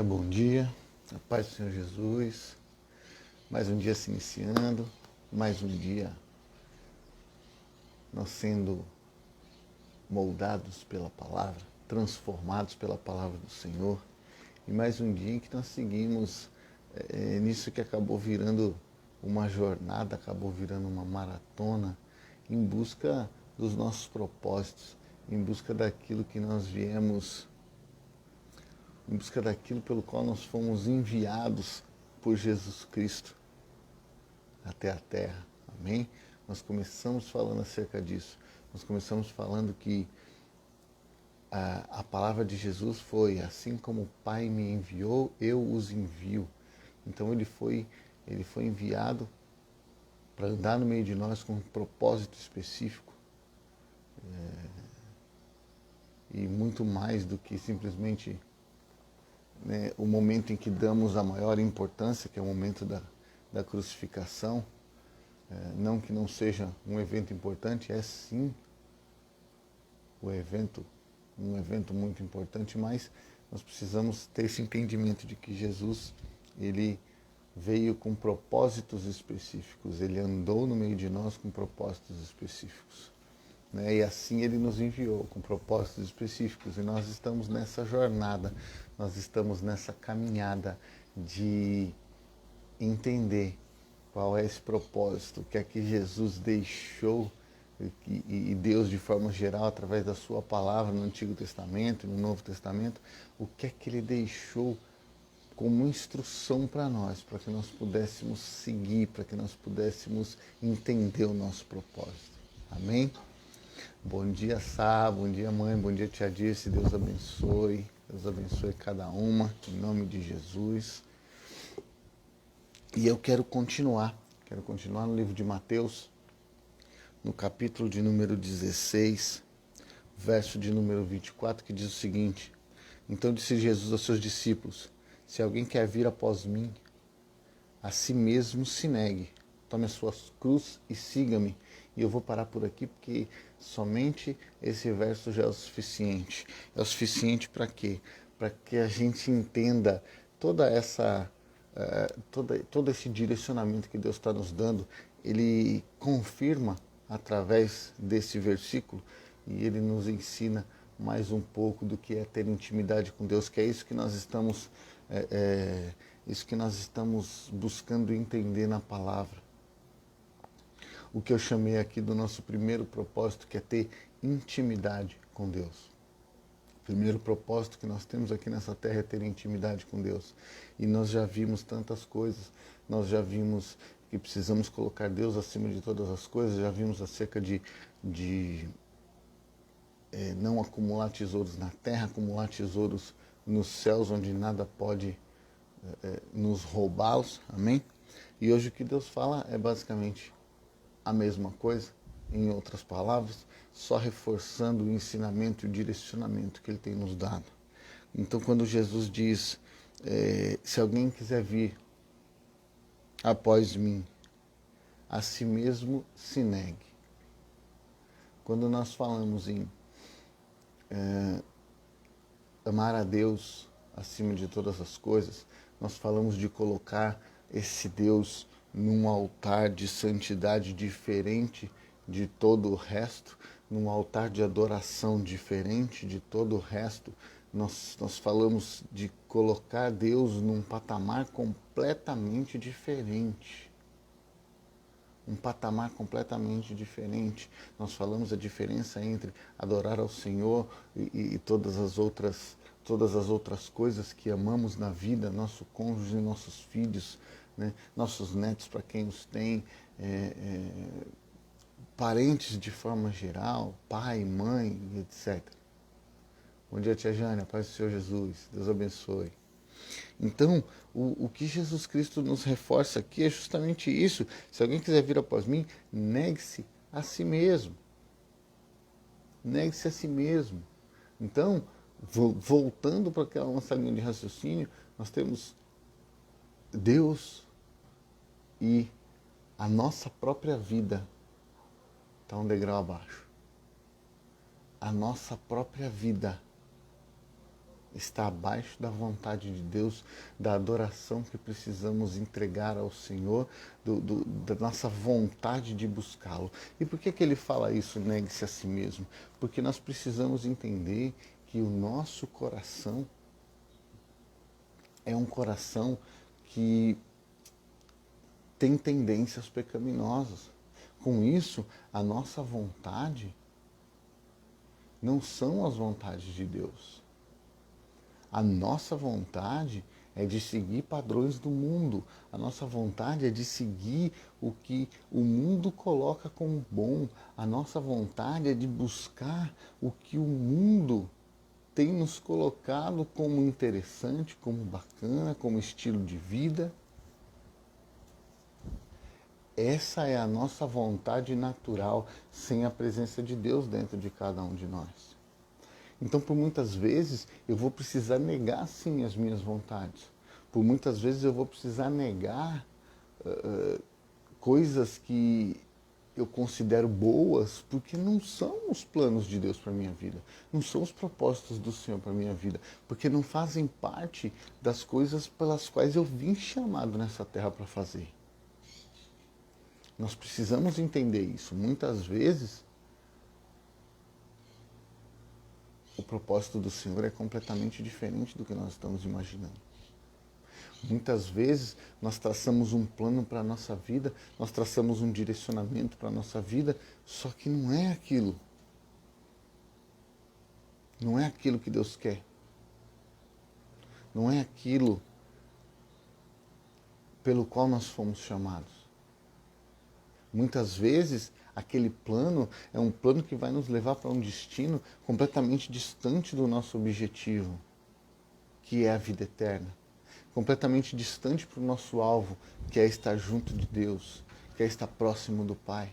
bom dia, a paz do Senhor Jesus, mais um dia se iniciando, mais um dia nós sendo moldados pela palavra, transformados pela palavra do Senhor, e mais um dia em que nós seguimos nisso que acabou virando uma jornada, acabou virando uma maratona, em busca dos nossos propósitos, em busca daquilo que nós viemos, em busca daquilo pelo qual nós fomos enviados por Jesus Cristo até a terra. Amém? Nós começamos falando acerca disso. Nós começamos falando que a palavra de Jesus foi: assim como o Pai me enviou, eu os envio. Então ele foi enviado para andar no meio de nós com um propósito específico. E muito mais do que simplesmente o momento em que damos a maior importância, que é o momento da crucificação. Não que não seja um evento importante, é sim um evento muito importante, mas nós precisamos ter esse entendimento de que Jesus, ele veio com propósitos específicos, ele andou no meio de nós com propósitos específicos. E assim ele nos enviou com propósitos específicos, e nós estamos nessa jornada, nós estamos nessa caminhada de entender qual é esse propósito, o que é que Jesus deixou, e Deus de forma geral, através da sua palavra no Antigo Testamento e no Novo Testamento, o que é que ele deixou como instrução para nós, para que nós pudéssemos seguir, para que nós pudéssemos entender o nosso propósito. Amém? Bom dia, Sá, bom dia, mãe, bom dia, tia Dirce, Deus abençoe cada uma, em nome de Jesus. E eu quero continuar no livro de Mateus, no capítulo de número 16, verso de número 24, que diz o seguinte: então disse Jesus aos seus discípulos: se alguém quer vir após mim, a si mesmo se negue, tome a sua cruz e siga-me. E eu vou parar por aqui porque somente esse verso já é o suficiente. É o suficiente para quê? Para que a gente entenda toda essa, todo esse direcionamento que Deus está nos dando. Ele confirma através desse versículo e ele nos ensina mais um pouco do que é ter intimidade com Deus, que é isso que nós estamos, isso que nós estamos buscando entender na palavra. O que eu chamei aqui do nosso primeiro propósito, que é ter intimidade com Deus. O primeiro propósito que nós temos aqui nessa terra é ter intimidade com Deus. E nós já vimos tantas coisas, nós já vimos que precisamos colocar Deus acima de todas as coisas, já vimos acerca de não acumular tesouros na terra, acumular tesouros nos céus, onde nada pode nos roubá-los, amém? E hoje o que Deus fala é basicamente a mesma coisa, em outras palavras, só reforçando o ensinamento e o direcionamento que ele tem nos dado. Então, quando Jesus diz, se alguém quiser vir após mim, a si mesmo se negue. Quando nós falamos em amar a Deus acima de todas as coisas, nós falamos de colocar esse Deus num altar de santidade diferente de todo o resto, num altar de adoração diferente de todo o resto. Nós falamos de colocar Deus num patamar completamente diferente. Um patamar completamente diferente. Nós falamos a diferença entre adorar ao Senhor e todas as outras coisas que amamos na vida, nosso cônjuge, nossos filhos, nossos netos, para quem os tem, parentes de forma geral, pai, mãe, etc. Bom dia, tia Jânia, paz do Senhor Jesus, Deus abençoe. Então, o que Jesus Cristo nos reforça aqui é justamente isso. Se alguém quiser vir após mim, negue-se a si mesmo. Negue-se a si mesmo. Então, voltando para aquela nossa linha de raciocínio, nós temos Deus e a nossa própria vida está um degrau abaixo. A nossa própria vida está abaixo da vontade de Deus, da adoração que precisamos entregar ao Senhor, da nossa vontade de buscá-lo. E por que ele fala isso, negue-se a si mesmo? Porque nós precisamos entender que o nosso coração é um coração que tem tendências pecaminosas. Com isso, a nossa vontade não são as vontades de Deus. A nossa vontade é de seguir padrões do mundo. A nossa vontade é de seguir o que o mundo coloca como bom. A nossa vontade é de buscar o que o mundo tem nos colocado como interessante, como bacana, como estilo de vida. Essa é a nossa vontade natural, sem a presença de Deus dentro de cada um de nós. Então, por muitas vezes, eu vou precisar negar, sim, as minhas vontades. Por muitas vezes, eu vou precisar negar coisas que eu considero boas, porque não são os planos de Deus para a minha vida. Não são os propósitos do Senhor para a minha vida. Porque não fazem parte das coisas pelas quais eu vim chamado nessa terra para fazer. Nós precisamos entender isso. Muitas vezes, o propósito do Senhor é completamente diferente do que nós estamos imaginando. Muitas vezes nós traçamos um plano para a nossa vida, nós traçamos um direcionamento para a nossa vida, só que não é aquilo. Não é aquilo que Deus quer. Não é aquilo pelo qual nós fomos chamados. Muitas vezes, aquele plano é um plano que vai nos levar para um destino completamente distante do nosso objetivo, que é a vida eterna. Completamente distante para o nosso alvo, que é estar junto de Deus, que é estar próximo do Pai.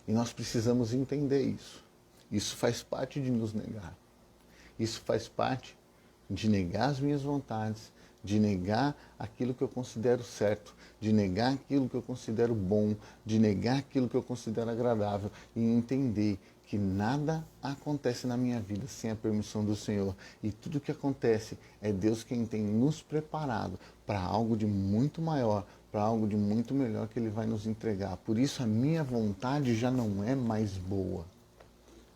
E nós precisamos entender isso. Isso faz parte de nos negar. Isso faz parte de negar as minhas vontades, de negar aquilo que eu considero certo, de negar aquilo que eu considero bom, de negar aquilo que eu considero agradável e entender que nada acontece na minha vida sem a permissão do Senhor. E tudo que acontece é Deus quem tem nos preparado para algo de muito maior, para algo de muito melhor que Ele vai nos entregar. Por isso a minha vontade já não é mais boa.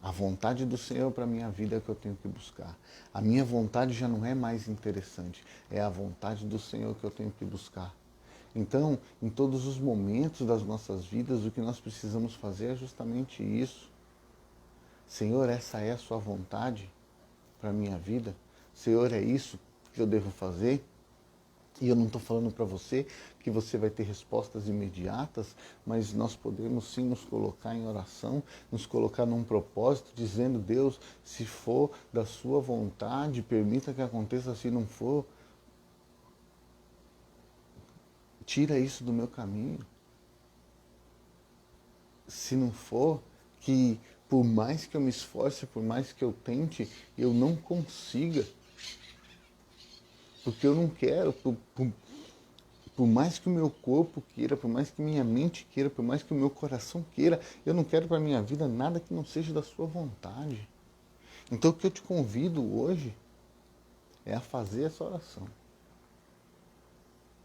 A vontade do Senhor para a minha vida é o que eu tenho que buscar. A minha vontade já não é mais interessante. É a vontade do Senhor que eu tenho que buscar. Então, em todos os momentos das nossas vidas, o que nós precisamos fazer é justamente isso. Senhor, essa é a sua vontade para a minha vida? Senhor, é isso que eu devo fazer? E eu não estou falando para você que você vai ter respostas imediatas, mas nós podemos sim nos colocar em oração, nos colocar num propósito, dizendo, Deus, se for da sua vontade, permita que aconteça, se não for, tira isso do meu caminho. Se não for, que por mais que eu me esforce, por mais que eu tente, eu não consiga. Porque eu não quero, por mais que o meu corpo queira, por mais que minha mente queira, por mais que o meu coração queira, eu não quero para a minha vida nada que não seja da sua vontade. Então o que eu te convido hoje é a fazer essa oração.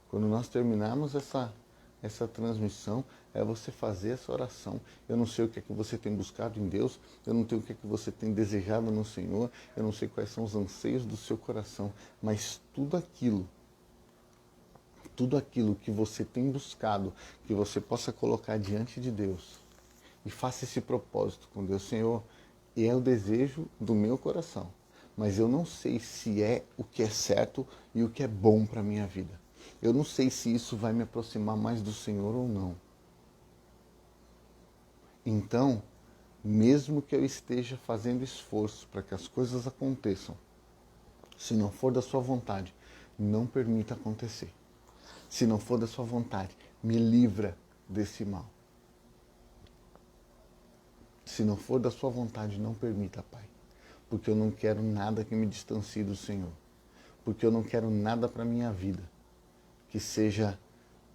Quando nós terminarmos essa transmissão, é você fazer essa oração. Eu não sei o que é que você tem buscado em Deus, eu não sei o que é que você tem desejado no Senhor, eu não sei quais são os anseios do seu coração, mas tudo aquilo que você tem buscado, que você possa colocar diante de Deus e faça esse propósito com Deus. Senhor, é o desejo do meu coração, mas eu não sei se é o que é certo e o que é bom para a minha vida. Eu não sei se isso vai me aproximar mais do Senhor ou não. Então, mesmo que eu esteja fazendo esforço para que as coisas aconteçam, se não for da sua vontade, não permita acontecer. Se não for da sua vontade, me livra desse mal. Se não for da sua vontade, não permita, Pai. Porque eu não quero nada que me distancie do Senhor. Porque eu não quero nada para a minha vida que seja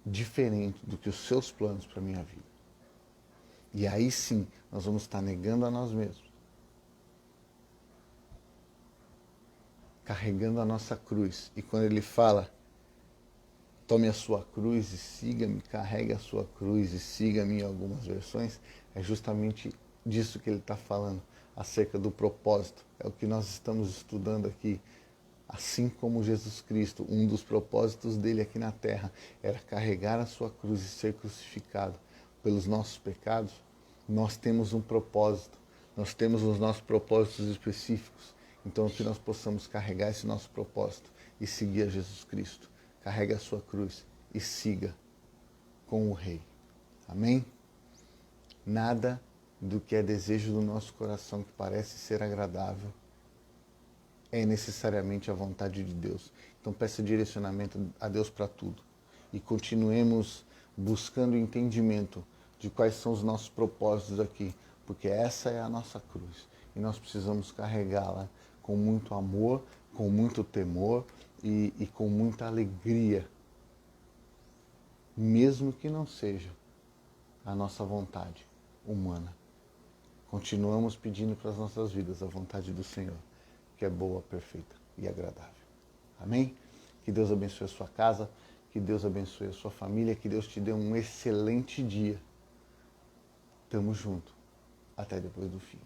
diferente do que os seus planos para a minha vida. E aí sim, nós vamos estar negando a nós mesmos. carregando a nossa cruz. E quando ele fala, tome a sua cruz e siga-me, carregue a sua cruz e siga-me em algumas versões, é justamente disso que ele está falando, acerca do propósito. É o que nós estamos estudando aqui. Assim como Jesus Cristo, um dos propósitos dele aqui na terra era carregar a sua cruz e ser crucificado pelos nossos pecados, nós temos um propósito, nós temos os nossos propósitos específicos. Então que nós possamos carregar esse nosso propósito e seguir a Jesus Cristo. Carregue a sua cruz e siga com o Rei. Amém? Nada do que é desejo do nosso coração que parece ser agradável é necessariamente a vontade de Deus. Então peça direcionamento a Deus para tudo. E continuemos buscando entendimento de quais são os nossos propósitos aqui, porque essa é a nossa cruz. E nós precisamos carregá-la com muito amor, com muito temor e com muita alegria. Mesmo que não seja a nossa vontade humana. Continuamos pedindo para as nossas vidas a vontade do Senhor, que é boa, perfeita e agradável. Amém? Que Deus abençoe a sua casa, que Deus abençoe a sua família, que Deus te dê um excelente dia. Tamo junto. Até depois do fim.